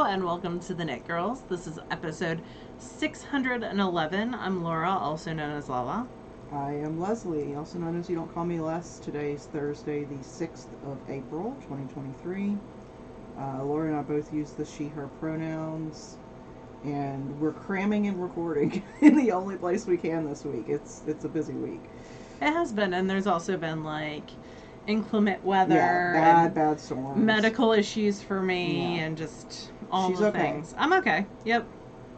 and welcome to the Knit Girls. This is episode 611. I'm Laura, also known as Lala. I am Leslie, also known as You Don't Call Me Les. Today is Thursday, the 6th of April, 2023. Laura and I both use the she, her pronouns, and we're cramming and recording in the only place we can this week. It's a busy week. It has been, and there's also been inclement weather, bad storms, medical issues for me, and just all She's the okay. things. I'm okay. Yep.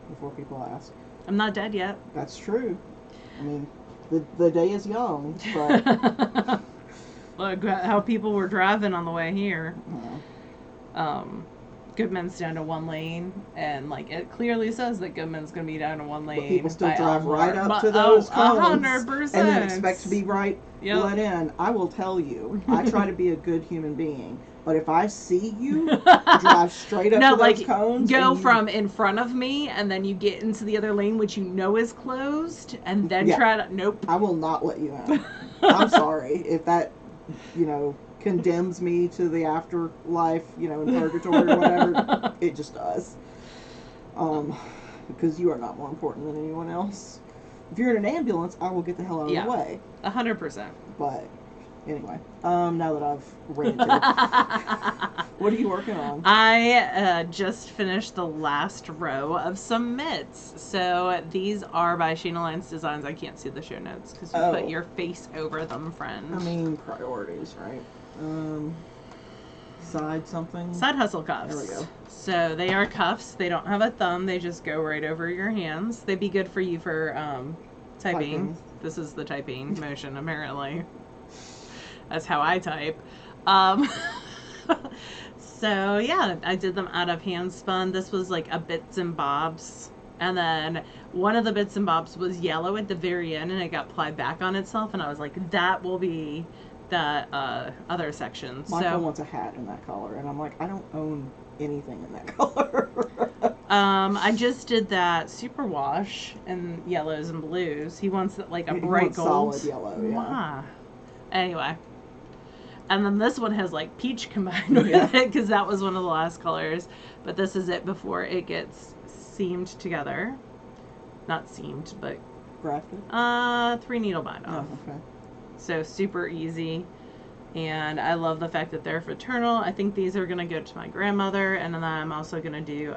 Before people ask. I'm not dead yet. That's true. I mean, the day is young, but... Look how people were driving on the way here. Goodman's down to one lane, and it clearly says that Goodman's going to be down to one lane. But people still drive Elmore. right up to those cones 100%. and then expect to be let in. I will tell you, I try to be a good human being, but if I see you drive straight up to those cones, go from in front of me, and then you get into the other lane, which you know is closed, and then try to nope. I will not let you in. I'm sorry if that, condemns me to the afterlife, in purgatory or whatever. It just does. Because you are not more important than anyone else. If you're in an ambulance, I will get the hell out of the way. 100%. But anyway, now that I've ranted, what are you working on? I just finished the last row of some mitts. So these are by Sheena Lance Designs. I can't see the show notes because you put your face over them, friend. I mean, priorities, right? Side hustle cuffs. There we go. So they are cuffs. They don't have a thumb. They just go right over your hands. They'd be good for you for typing. This is the typing motion, apparently. That's how I type. So yeah, I did them out of hand spun. This was a bits and bobs. And then one of the bits and bobs was yellow at the very end, and it got plied back on itself. And I was like, that will be the other section. Michael wants a hat in that color, and I'm like, I don't own anything in that color. I just did that super wash in yellows and blues. He wants a bright gold, solid yellow. Yeah. Wow. Anyway, and then this one has peach combined with it because that was one of the last colors. But this is it before it gets seamed together. Not seamed, but grafted. 3 needle bind off. Oh, okay. So super easy, and I love the fact that they're fraternal. I think these are gonna go to my grandmother, and then I'm also gonna do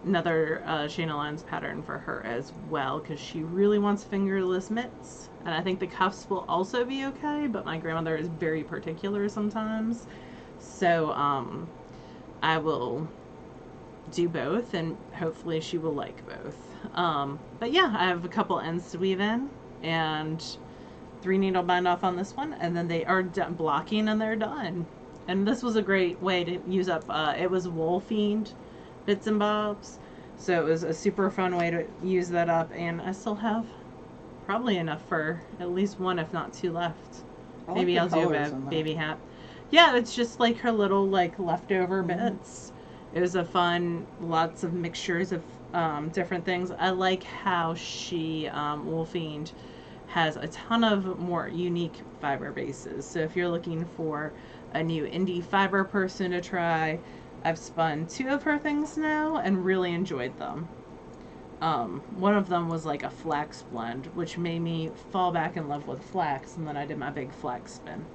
another Sheena Lance pattern for her as well because she really wants fingerless mitts. And I think the cuffs will also be okay, but my grandmother is very particular sometimes, so I will do both, and hopefully she will like both. But yeah, I have a couple ends to weave in, and 3 needle bind off on this one, and then they are done blocking, and they're done. And this was a great way to use up it was Wool Fiend bits and bobs, so it was a super fun way to use that up. And I still have probably enough for at least one, if not 2 left. Maybe I'll do a baby hat. Yeah, it's just her little leftover bits. It was a fun, lots of mixtures of different things. I like how she Wool Fiend has a ton of more unique fiber bases. So if you're looking for a new indie fiber person to try, I've spun 2 of her things now and really enjoyed them. One of them was a flax blend, which made me fall back in love with flax, and then I did my big flax spin.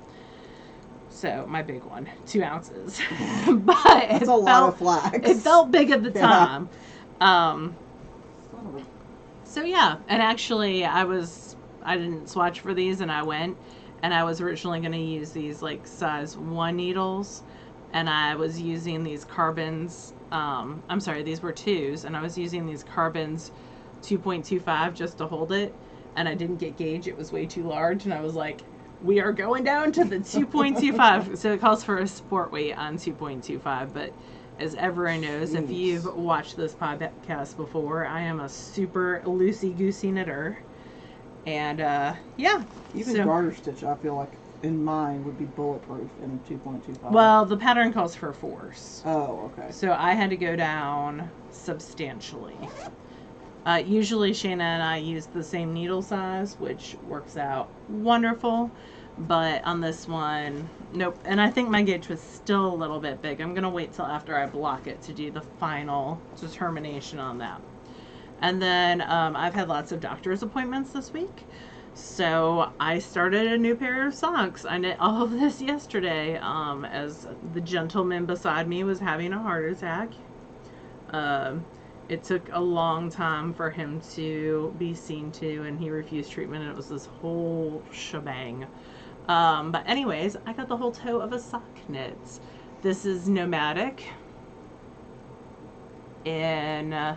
So my big one, 2 ounces. But that's a lot of flax. It felt big at the time. So yeah, and actually I didn't swatch for these, and I went, and I was originally going to use these size 1 needles, and I was using these carbons, I'm sorry, these were 2s, and I was using these carbons 2.25 just to hold it, and I didn't get gauge. It was way too large, and I was like, we are going down to the 2.25. So it calls for a sport weight on 2.25, but as everyone knows, if you've watched this podcast before, I am a super loosey-goosey knitter. And yeah, even garter stitch, I feel like in mine would be bulletproof in 2.25. Well, the pattern calls for 4s. Oh, okay. So I had to go down substantially. Usually Shayna and I use the same needle size, which works out wonderful. But on this one, nope. And I think my gauge was still a little bit big. I'm going to wait till after I block it to do the final determination on that. And then I've had lots of doctor's appointments this week. So I started a new pair of socks. I knit all of this yesterday as the gentleman beside me was having a heart attack. It took a long time for him to be seen to, and he refused treatment, and it was this whole shebang. But anyways, I got the whole toe of a sock knit. This is Nomadic in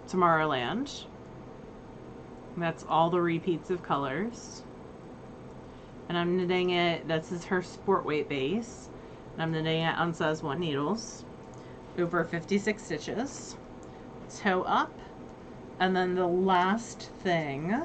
Tomorrowland. That's all the repeats of colors. And I'm knitting it, this is her sport weight base. And I'm knitting it on size 1 needles over 56 stitches. Toe up. And then the last thing.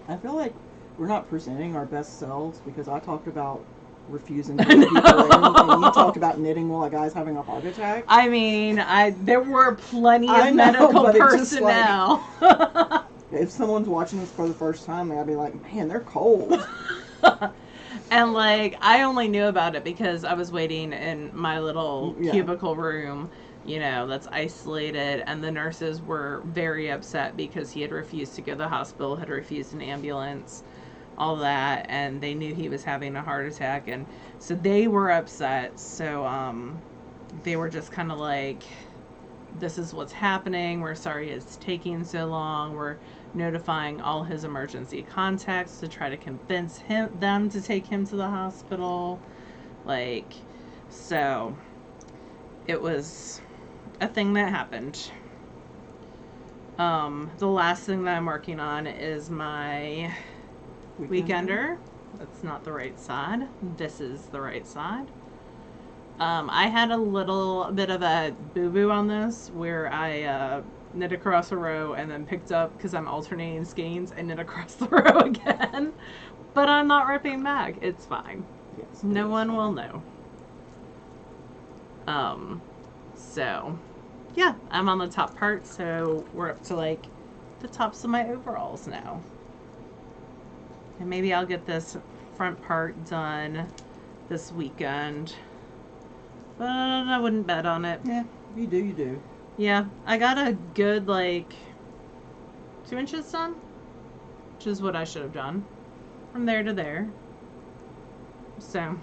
I feel like we're not presenting our best selves because I talked about refusing to let people in, and you talked about knitting while a guy's having a heart attack. I mean, there were plenty of medical personnel. Like, if someone's watching this for the first time, I'd be like, man, they're cold. And like, I only knew about it because I was waiting in my little cubicle room, you know, that's isolated, and the nurses were very upset because he had refused to go to the hospital, had refused an ambulance, all that, and they knew he was having a heart attack, and so they were upset. So they were just kind of like, this is what's happening, we're sorry it's taking so long, we're notifying all his emergency contacts to try to convince them to take him to the hospital. Like, so it was a thing that happened. The last thing that I'm working on is my Weekender. That's not the right side. This is the right side. I had a little bit of a boo-boo on this where I knit across a row and then picked up, because I'm alternating skeins, and knit across the row again. But I'm not ripping back. It's fine. Yes, no one will know. So, yeah, I'm on the top part, so we're up to, like, the tops of my overalls now. And maybe I'll get this front part done this weekend. But I wouldn't bet on it. Yeah, if you do, you do. Yeah, I got a good, like, 2 inches done, which is what I should have done. From there to there. So,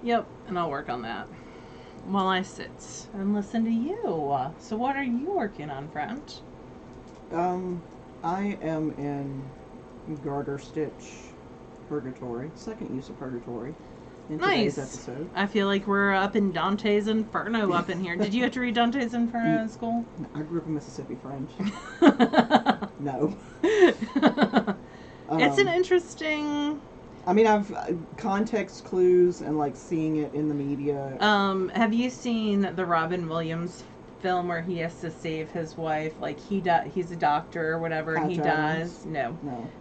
yep, and I'll work on that while I sit and listen to you. So what are you working on, friend? I am in garter stitch purgatory, second use of purgatory in today's episode. I feel like we're up in Dante's Inferno up in here. Did you have to read Dante's Inferno in school? I grew up in Mississippi, friend. No. It's an interesting... I mean, I've context clues and like seeing it in the media. Have you seen the Robin Williams film where he has to save his wife? Like he's a doctor or whatever, and he dies. No.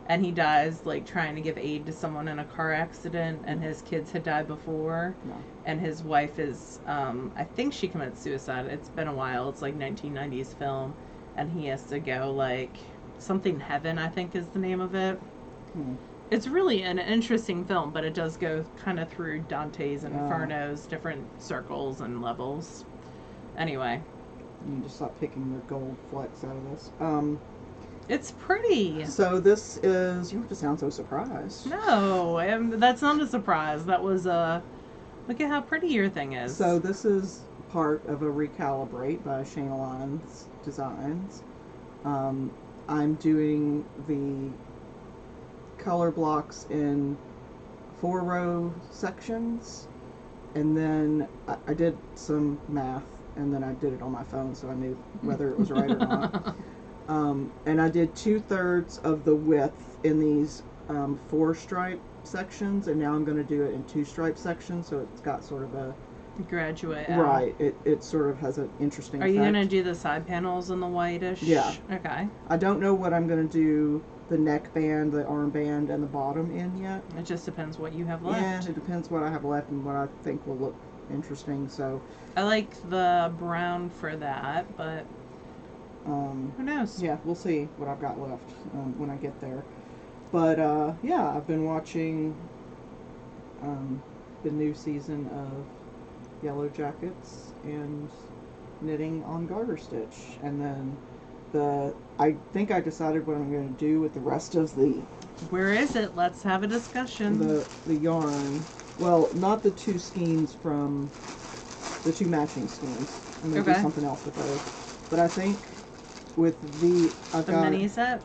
And he dies like trying to give aid to someone in a car accident, and his kids had died before. No. And his wife is, I think she commits suicide. It's been a while. It's like 1990s film, and he has to go like something heaven, I think is the name of it. It's really an interesting film, but it does go kind of through Dante's Inferno's different circles and levels. Anyway. You need to stop picking the gold flecks out of this. It's pretty. So this is... You have to sound so surprised. No, that's not a surprise. That was a... Look at how pretty your thing is. So this is part of a Recalibrate by Shayna Lyons Designs. I'm doing the color blocks in 4-row sections, and then I did some math, and then I did it on my phone so I knew whether it was right or not. And I did 2/3 of the width in these 4-stripe sections, and now I'm going to do it in 2-stripe sections, so it's got sort of a graduate. Right. It sort of has an interesting effect. Are you going to do the side panels in the whitish? Yeah. Okay. I don't know what I'm going to do the neckband, the armband, and the bottom in yet. It just depends what you have left. Yeah, it depends what I have left and what I think will look interesting. So I like the brown for that, but who knows? Yeah, we'll see what I've got left when I get there. But yeah, I've been watching the new season of Yellow Jackets and knitting on garter stitch, and then I think I decided what I'm going to do with the rest of the Where is it? Let's have a discussion. the yarn. Well, not the two skeins from the two matching skeins. I'm going to do something else with those. But I think with I've got mini set.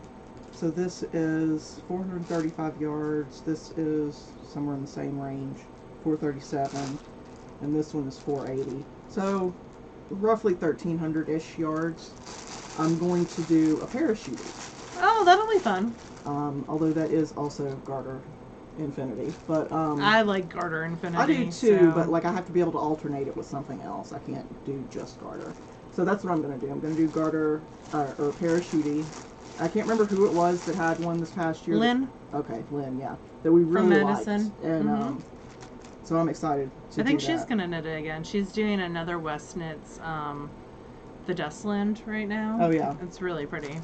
So this is 435 yards. This is somewhere in the same range, 437, and this one is 480. So roughly 1,300-ish yards. I'm going to do a parachute. Oh, that'll be fun. Although that is also garter infinity, but I like garter infinity. I do too, but like I have to be able to alternate it with something else. I can't do just garter. So that's what I'm going to do. I'm going to do garter or parachute. I can't remember who it was that had one this past year. Lynn. Okay, Lynn, yeah. That we really liked. Madison. And so I'm excited to I think do she's that. going to knit it again. She's doing another West Knits, the Dustland right now. Oh, yeah. It's really pretty.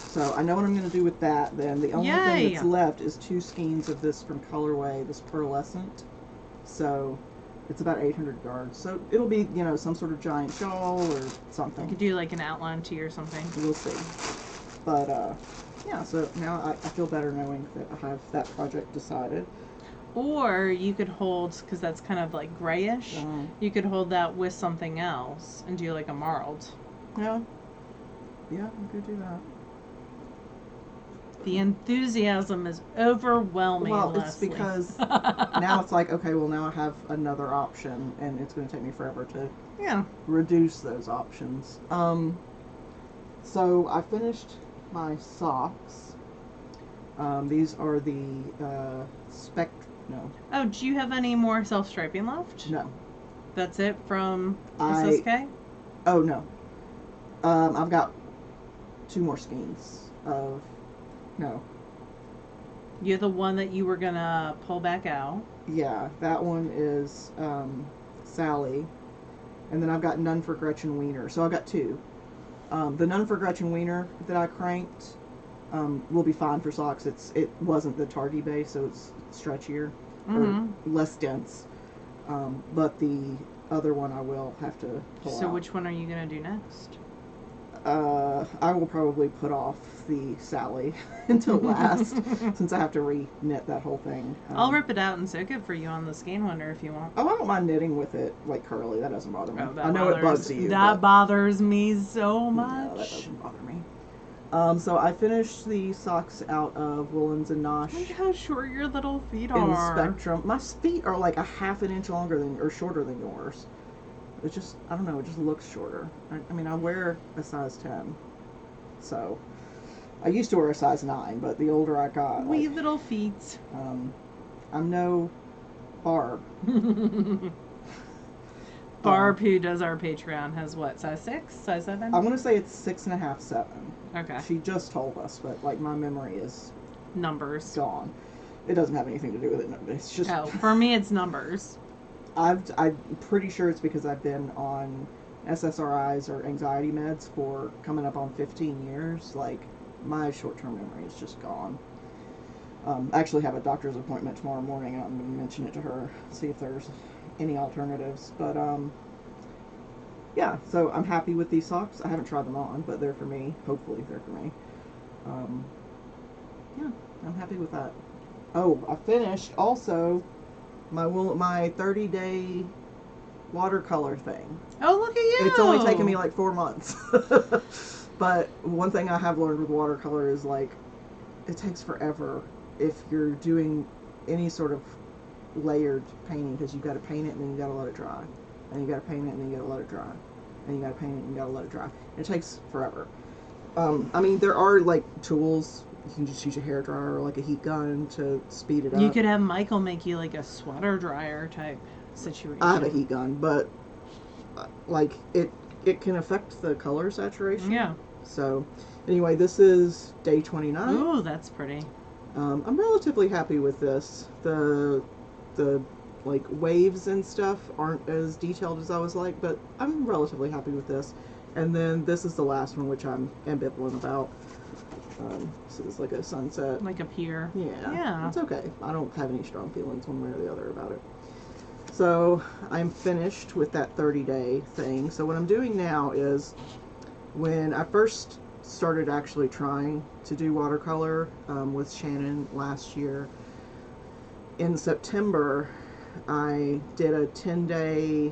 So I know what I'm going to do with that then. The only thing that's left is 2 skeins of this from Colorway, this pearlescent. So it's about 800 yards. So it'll be, you know, some sort of giant shawl or something. You could do like an outline tee or something. We'll see. But yeah, so now I feel better knowing that I have that project decided. Or you could hold, because that's kind of like grayish, you could hold that with something else and do like a marled. Yeah. Yeah, I could do that. The enthusiasm is overwhelming. Well, Leslie. it's because now it's like, okay, well now I have another option, and it's going to take me forever to reduce those options. So I finished my socks. These are the no. Oh, do you have any more self-striping left? No. That's it from SSK? Oh, no. I've got 2 more skeins of... No. You're the one that you were going to pull back out. Yeah, that one is Sally. And then I've got None for Gretchen Wiener. So I've got 2. The None for Gretchen Wiener that I cranked will be fine for socks. It wasn't the Tardy base, so it's stretchier or less dense. But the other one I will have to pull out. So which one are you going to do next? I will probably put off the Sally until last, since I have to re-knit that whole thing. I'll rip it out and soak it for you on the skein wonder if you want. Oh, I don't mind knitting with it like curly. That doesn't bother me. Oh, I know it bugs you. That bothers me so much. No, that doesn't bother me. So I finished the socks out of Woolens and Nosh. Look how short your little feet in are. Spectrum. My feet are like a half an inch longer than, or shorter than yours. It just, I don't know, it just looks shorter. I mean, I wear a size 10. So, I used to wear a size 9, but the older I got... Wee little feet. I'm no Barb. Barb, who does our Patreon, has what, size 6? Size 7? I want to say it's 6.5, 7. Okay. She just told us, but, like, my memory is... Numbers. Gone. It doesn't have anything to do with it. It's just... Oh, for me it's numbers. I'm pretty sure it's because I've been on SSRIs or anxiety meds for coming up on 15 years. Like, my short-term memory is just gone. I actually have a doctor's appointment tomorrow morning, and I'm going to mention it to her, see if there's any alternatives. But, yeah, so I'm happy with these socks. I haven't tried them on, but they're for me. Hopefully they're for me. Yeah, I'm happy with that. Oh, I finished also... my 30-day watercolor thing. Oh, look at you! It's only taken me like 4 months. But one thing I have learned with watercolor is, like, it takes forever if you're doing any sort of layered painting, because you've got to paint it and then you got to let it dry. And you got to paint it and then you got to let it dry. And you got to paint it and you got to let it dry. It takes forever. I mean, there are, like, tools. You can just use a hairdryer or like a heat gun to speed it up. You could have Michael make you like a sweater dryer type situation. I have a heat gun, but like it can affect the color saturation. Yeah. So anyway, this is day 29. Ooh, that's pretty. I'm relatively happy with this. The like waves and stuff aren't as detailed as I was like, but I'm relatively happy with this. And then this is the last one, which I'm ambivalent about. This is like a sunset. Like a pier. Yeah. Yeah. It's okay. I don't have any strong feelings one way or the other about it. So I'm finished with that 30-day thing. So what I'm doing now is, when I first started actually trying to do watercolor with Shannon last year, in September, I did a 10-day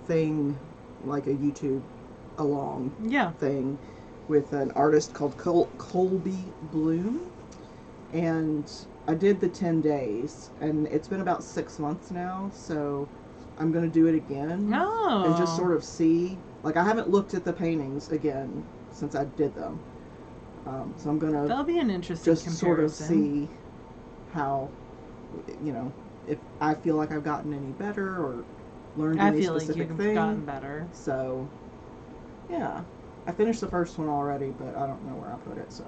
thing, like a YouTube along thing, with an artist called Colby Bloom, and I did the 10 days, and it's been about 6 months now, so I'm going to do it again. Oh. And just sort of see, like, I haven't looked at the paintings again since I did them. So I'm going to... That'll be an interesting just comparison. sort of see how, you know, if I feel like I've gotten any better or learned any specific thing. You've gotten better. So, yeah. I finished the first one already, but I don't know where I put it, so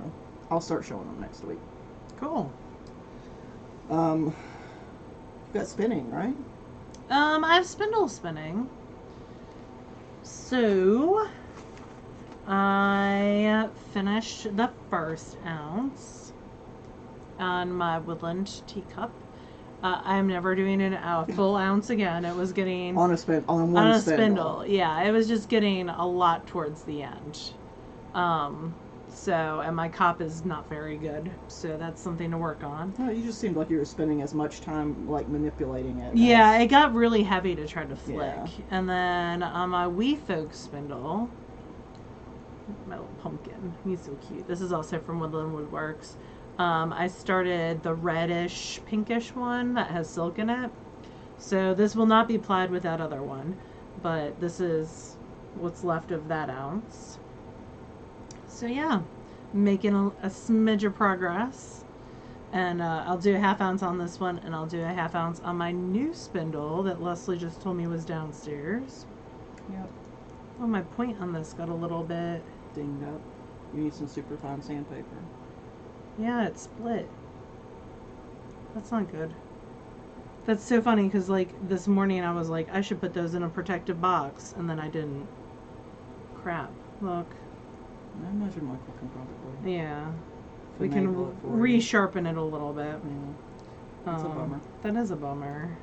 I'll start showing them next week. Cool. You've got spinning, right? I have spindle spinning. So, I finished the first ounce on my woodland teacup. I'm never doing a full ounce again. It was getting on one spindle. Yeah, it was just getting a lot towards the end. So, and my cop is not very good, so that's something to work on. No, you just seemed like you were spending as much time like manipulating it. Yeah, it got really heavy to try to flick. Yeah. And then on my wee folk spindle, my little pumpkin, he's so cute. This is also from Woodland Woodworks. I started the reddish pinkish one that has silk in it. So this will not be plied with that other one, but this is what's left of that ounce. So yeah, making a smidge of progress. And I'll do a half ounce on this one, and I'll do a half ounce on my new spindle that Leslie just told me was downstairs. Yep. Oh, my point on this got a little bit dinged up. You need some super fine sandpaper. Yeah, it split. That's not good. That's so funny, because like this morning I was like, I should put those in a protective box, and then I didn't. Crap. Look. I imagine Michael can probably. Yeah. We can resharpen it a little bit. Yeah. That's a bummer. That is a bummer.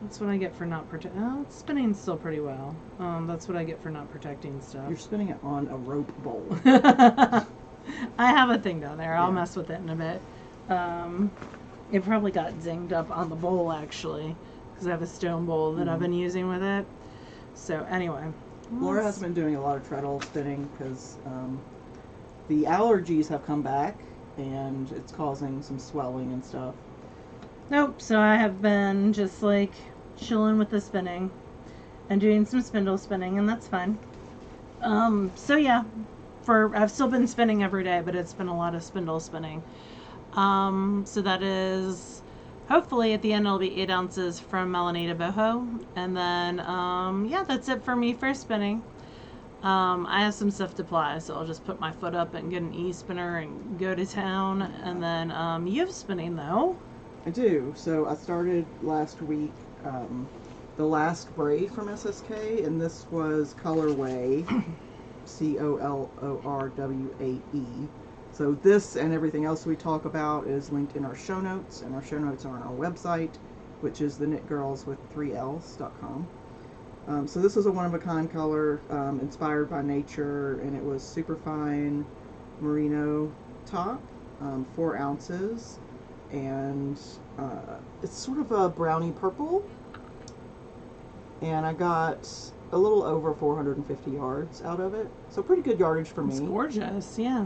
That's what I get for not protecting. Oh, it's spinning still pretty well. That's what I get for not protecting stuff. You're spinning it on a rope bowl. I have a thing down there. I'll mess with it in a bit. It probably got zinged up on the bowl, actually, because I have a stone bowl that I've been using with it. So, anyway. Laura has been doing a lot of treadle spinning because the allergies have come back, and it's causing some swelling and stuff. Nope, so I have been just, like, chilling with the spinning and doing some spindle spinning, and that's fun. So, yeah. I've still been spinning every day, but it's been a lot of spindle spinning. So that is, hopefully at the end it'll be 8 ounces from Melanita Boho. And then, yeah, that's it for me for spinning. I have some stuff to ply, so I'll just put my foot up and get an e-spinner and go to town. And then, you have spinning though. I do. So I started last week, the last braid from SSK, and this was colorway. COLORWAE. So this and everything else we talk about is linked in our show notes, and our show notes are on our website, which is TheKnitGirlls with 3Ls.com. So this is a one-of-a-kind color inspired by nature, and it was super fine merino top, 4 ounces, and it's sort of a brownie purple, and I got a little over 450 yards out of it. So pretty good yardage for me. It's gorgeous, yeah.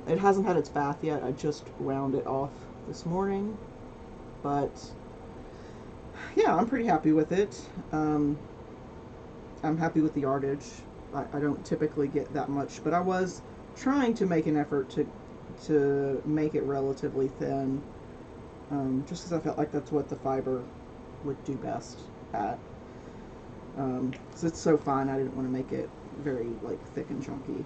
It hasn't had its bath yet. I just wound it off this morning. But yeah, I'm pretty happy with it. I'm happy with the yardage. I don't typically get that much, but I was trying to make an effort to make it relatively thin, just because I felt like that's what the fiber would do best at. Because it's so fine, I didn't want to make it very like thick and chunky.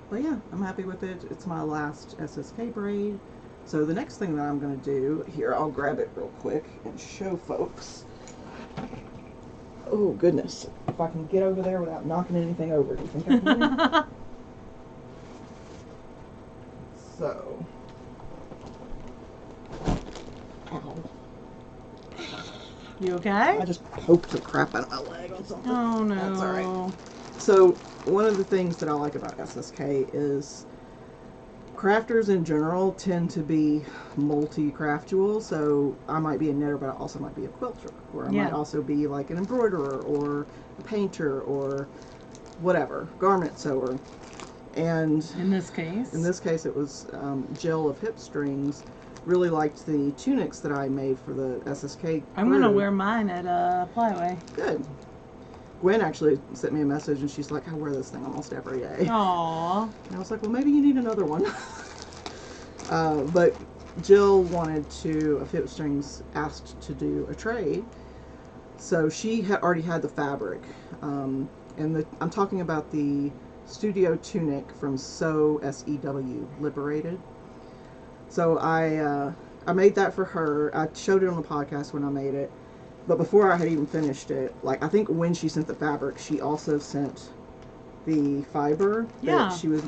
But yeah, I'm happy with it. It's my last SSK braid. So the next thing that I'm going to do, here, I'll grab it real quick and show folks. Oh goodness, if I can get over there without knocking anything over, do you think I can? You okay? I just poked the crap out of my leg on something. Oh no. That's all right. So one of the things that I like about SSK is crafters in general tend to be multi-craftual. So I might be a knitter, but I also might be a quilter, or I might also be like an embroiderer or a painter or whatever, garment sewer. And in this case it was Jill of Hip Strings really liked the tunics that I made for the SSK. I'm gonna wear mine at Plyway. Good. Gwen actually sent me a message and she's like, I wear this thing almost every day. Aww. And I was like, well, maybe you need another one. But Jill wanted to, of Hip Strings asked to do a trade. So she already had the fabric. And I'm talking about the studio tunic from Sew, S-E-W, Liberated. So I made that for her. I showed it on the podcast when I made it. But before I had even finished it, like, I think when she sent the fabric, she also sent the fiber that she was,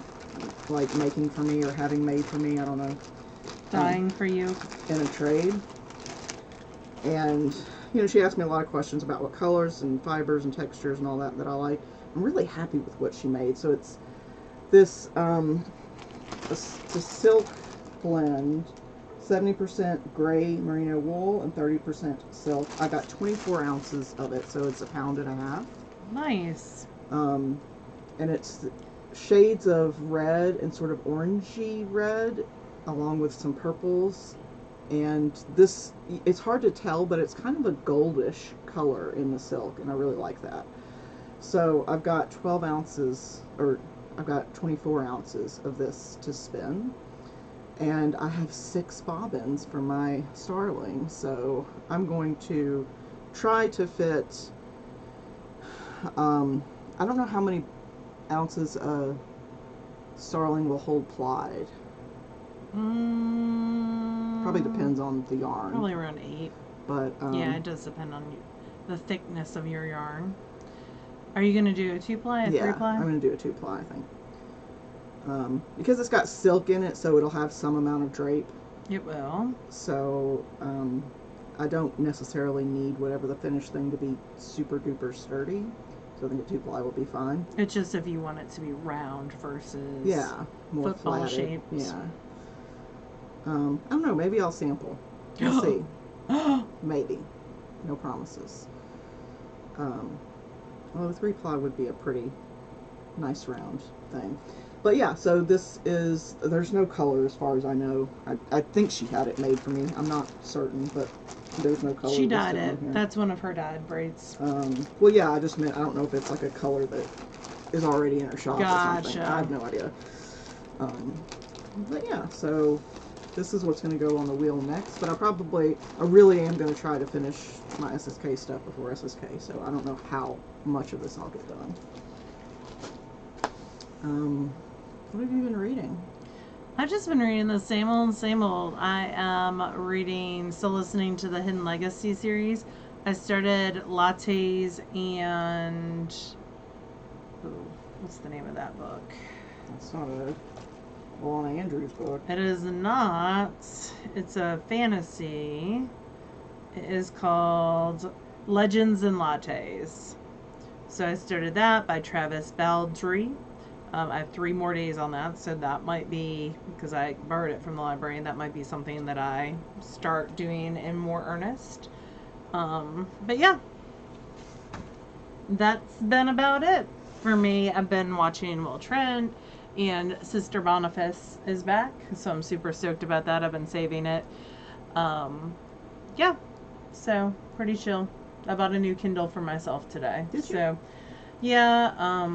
like, making for me or having made for me. I don't know. Dying for you. In a trade. And, you know, she asked me a lot of questions about what colors and fibers and textures and all that I like. I'm really happy with what she made. So it's this, the silk blend, 70% gray merino wool and 30% silk. I got 24 ounces of it, so it's 1.5 pounds. Nice. And it's shades of red and sort of orangey red, along with some purples. And this, it's hard to tell, but it's kind of a goldish color in the silk, and I really like that. So I've got 12 ounces, or I've got 24 ounces of this to spin. And I have 6 bobbins for my starling, so I'm going to try to fit, I don't know how many ounces a starling will hold plied. Probably depends on the yarn. Probably around 8. But yeah, it does depend on the thickness of your yarn. Are you going to do a 2-ply, a 3-ply? I'm going to do a 2-ply, I think. Because it's got silk in it, so it'll have some amount of drape. It will. So, I don't necessarily need whatever the finished thing to be super duper sturdy. So I think a 2-ply will be fine. It's just if you want it to be round versus more football flatted. shaped. Yeah. I don't know, maybe I'll sample. We'll see. Maybe. No promises. Well, the 3-ply would be a pretty nice round thing. But yeah, so this is, there's no color as far as I know. I think she had it made for me. I'm not certain, but there's no color. She dyed it. That's one of her dyed braids. Well, yeah, I just meant, I don't know if it's like a color that is already in her shop or something. I have no idea. But yeah, so this is what's going to go on the wheel next. But I really am going to try to finish my SSK stuff before SSK. So I don't know how much of this I'll get done. What have you been reading? I've just been reading the same old. I am still listening to the Hidden Legacy series. I started Lattes and... what's the name of that book? It's not a Alana Andrews book. It is not. It's a fantasy. It is called Legends and Lattes. So I started that by Travis Baldry. I have 3 more days on that, so that might be, because I borrowed it from the library, and that might be something that I start doing in more earnest. But yeah, that's been about it for me. I've been watching Will Trent, and Sister Boniface is back, so I'm super stoked about that. I've been saving it. Yeah, so pretty chill. I bought a new Kindle for myself today. Did you? So yeah,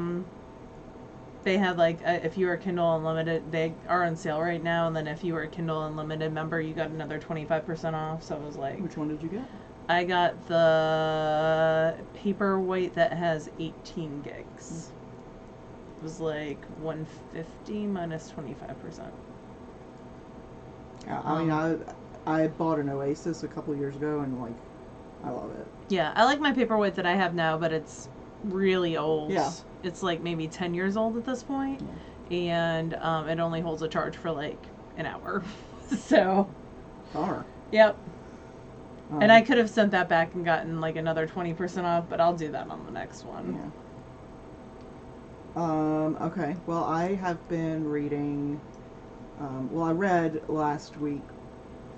they had like, if you were a Kindle Unlimited, they are on sale right now, and then if you were a Kindle Unlimited member, you got another 25% off. So it was like, which one did you get? I got the paperweight that has 18 gigs. It was like $150 minus 25%. Yeah, I mean, I bought an Oasis a couple years ago, and like, I love it. Yeah, I like my paperweight that I have now, but it's really old. Yeah. It's like maybe 10 years old at this point. Yeah. And it only holds a charge for like an hour. So. Bummer. Yep. And I could have sent that back and gotten like another 20% off, but I'll do that on the next one. Yeah. Okay. Well, I have been reading. Well, I read last week.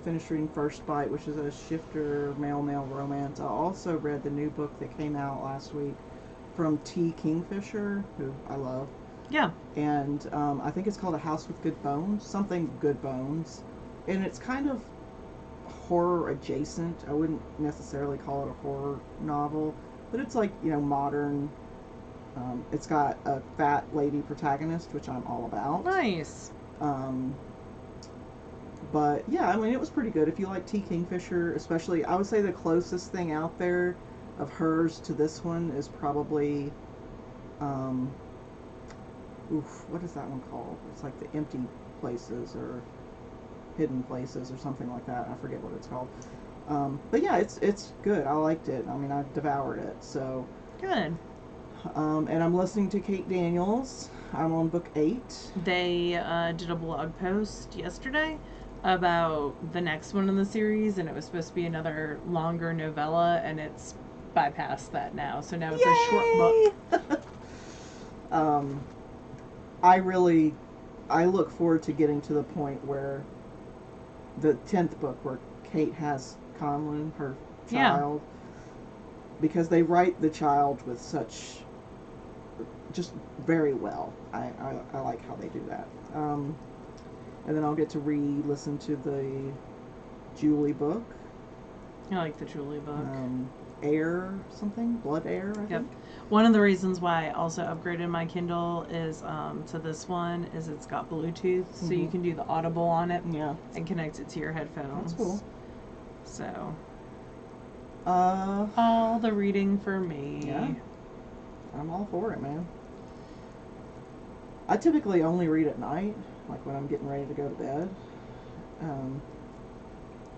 Finished reading First Bite, which is a shifter male romance. I also read the new book that came out last week from T. Kingfisher, who I love. Yeah. And I think it's called A House with Good Bones, something Good Bones, and it's kind of horror adjacent. I wouldn't necessarily call it a horror novel, but it's like, you know, modern. It's got a fat lady protagonist, which I'm all about. Nice. But yeah, I mean, it was pretty good. If you like T. Kingfisher, especially, I would say the closest thing out there of hers to this one is probably, what is that one called? It's like The Empty Places or Hidden Places or something like that. I forget what it's called. But yeah, it's good. I liked it. I mean, I devoured it. So good. And I'm listening to Kate Daniels. I'm on book 8. They did a blog post yesterday about the next one in the series, and it was supposed to be another longer novella, and it's bypassed that now. So now it's Yay! a short book. I look forward to getting to the point where the 10th book where Kate has Conlon, her child, because they write the child with such, just very well. I like how they do that. And then I'll get to re-listen to the Julie book. I like the Julie book. Air something? Blood Air, I think. One of the reasons why I also upgraded my Kindle is to this one is it's got Bluetooth, so you can do the Audible on it and connect it to your headphones. That's cool. So, all the reading for me. Yeah. I'm all for it, man. I typically only read at night, like when I'm getting ready to go to bed.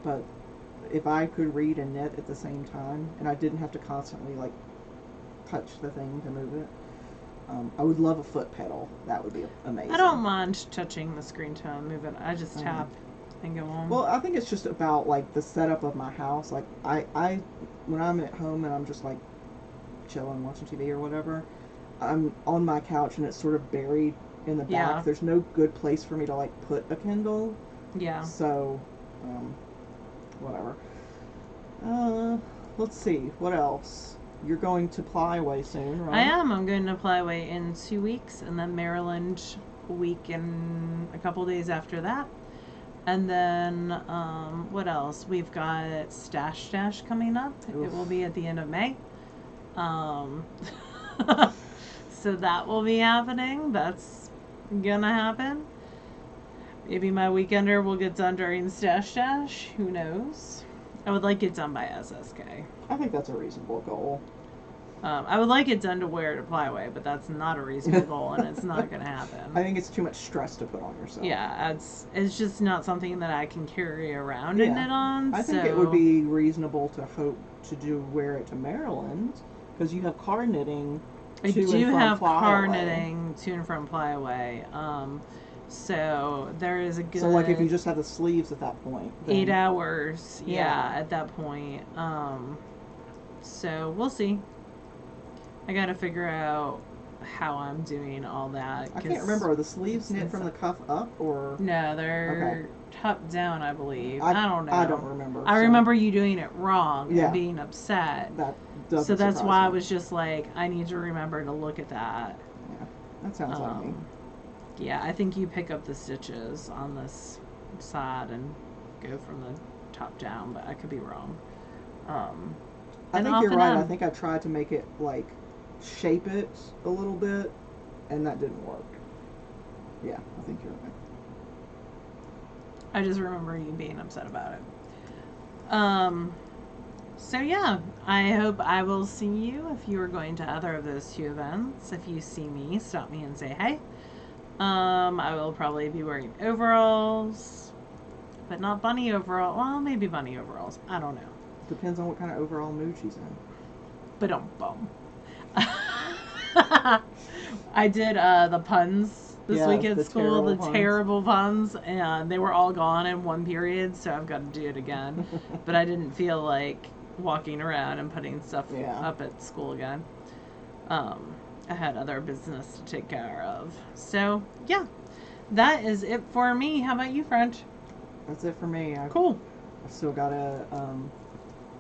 But if I could read and knit at the same time, and I didn't have to constantly like touch the thing to move it, I would love a foot pedal. That would be amazing. I don't mind touching the screen to move it. I just tap and go on. Well, I think it's just about like the setup of my house. Like I when I'm at home and I'm just like chilling, watching TV or whatever, I'm on my couch and it's sort of buried in the back. There's no good place for me to like put a Kindle. Yeah. So, whatever. Let's see. What else? You're going to Plyway soon, right? I am. I'm going to Plyway in 2 weeks, and then Maryland a week and a couple days after that. And then, what else? We've got Stash Dash coming up. Oof. It will be at the end of May. So that will be happening. That's gonna happen. Maybe my weekender will get done during Stash Dash. Who knows? I would like it done by SSK. I think that's a reasonable goal. I would like it done to wear to Plyway, but that's not a reasonable goal, and it's not going to happen. I think it's too much stress to put on yourself. Yeah, it's just not something that I can carry around and knit on. I think it would be reasonable to hope to wear it to Maryland, because you have car knitting. I do have car knitting to and from Plyway. So there is a good. So like if you just have the sleeves at that point. 8 hours, at that point. So we'll see. I gotta figure out how I'm doing all that. I can't remember. Are the sleeves knit from the cuff up or? No, they're top down, I believe. I don't know. I don't remember. I remember you doing it wrong and being upset. So that's why I was just like, I need to remember to look at that. Yeah, that sounds like me. Yeah, I think you pick up the stitches on this side and go from the top down, but I could be wrong. I think you're right. I think I tried to make it like shape it a little bit, and that didn't work. Yeah, I think you're right. I just remember you being upset about it. So yeah, I hope I will see you if you are going to either of those 2 events. If you see me, stop me and say hey. I will probably be wearing overalls, but not bunny overall. Well, maybe bunny overalls. I don't know. Depends on what kind of overall mood she's in. But don't bum. I did the puns this Yeah, week at the school, the terrible puns. terrible puns, and they were all gone in one period, so I've got to do it again. But I didn't feel like walking around and putting stuff Yeah. up at school again. I had other business to take care of. So, yeah, that is it for me. How about you, French? That's it for me. Cool. I've still got to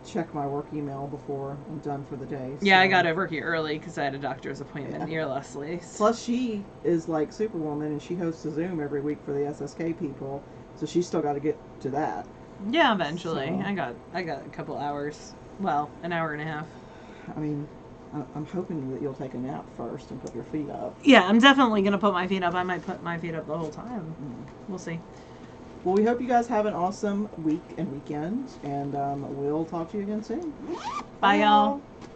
check my work email before I'm done for the day. Yeah, I so- got over here early because I had a doctor's appointment near Leslie's. Plus, she is like Superwoman, and she hosts a Zoom every week for the SSK people, so she's still got to get to that. Yeah, eventually. So- I got a couple hours. Well, an hour and a half. I mean, I'm hoping that you'll take a nap first and put your feet up. Yeah, I'm definitely going to put my feet up. I might put my feet up the whole time. We'll see. Well, we hope you guys have an awesome week and weekend, and we'll talk to you again soon. Bye, y'all.